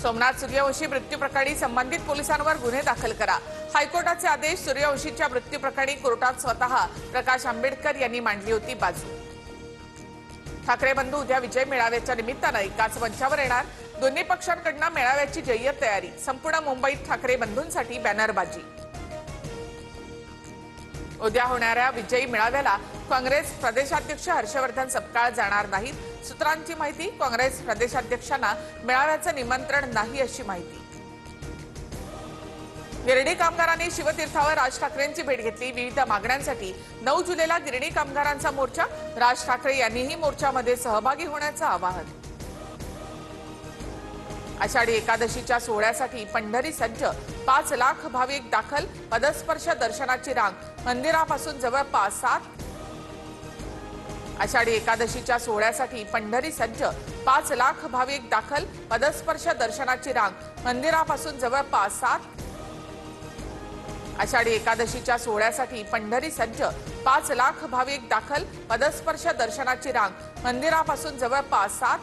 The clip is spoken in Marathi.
सोमनाथ सूर्यवंशी मृत्यू प्रकरणी संबंधित पोलिसांवर गुन्हे दाखल करा। हायकोर्टाचे आदेश। सूर्यवंशीच्या मृत्यू प्रकरणी कोर्टात स्वतः प्रकाश आंबेडकर यांनी मांडली होती बाजू। ठाकरे बंधू उद्या विजय मेळाव्याच्या निमित्तानं एकाच मंचावर येणार। दोन्ही पक्षांकडून मेळाव्याची जय्यत तयारी। संपूर्ण मुंबईत ठाकरे बंधूंसाठी बॅनरबाजी। उद्या होणाऱ्या विजयी मेळाव्याला काँग्रेस प्रदेशाध्यक्ष हर्षवर्धन सपकाळ जाणार नाहीत। सूत्रांची माहिती। काँग्रेस प्रदेशाध्यक्षांना मेळाव्याचं निमंत्रण नाही अशी माहिती। गिरणी कामगारांनी शिवतीर्थावर राज ठाकरेंची भेट घेतली। विविध मागण्यांसाठी 9 जुलैला गिरणी कामगारांचा मोर्चा। राज ठाकरे यांनीही मोर्चामध्ये सहभागी होण्याचं आवाहन। आषाढी एकादशीच्या सोहळ्यासाठी पंढरी सज्ज। 5 लाख भाविक दाखल। पदस्पर्श दर्शनाची रांग मंदिरापासून जवळपास 7। आषाढी एकादशीच्या सोहळ्यासाठी पंढरी सज्ज। 5 लाख भाविक दाखल। पदस्पर्श दर्शनाची रांग मंदिरापासून जवळपास 7। आषाढी एकादशीच्या सोहळ्यासाठी पंढरी सज्ज। 5 लाख भाविक दाखल। पदस्पर्श दर्शनाची रांग मंदिरापासून जवळपास 7।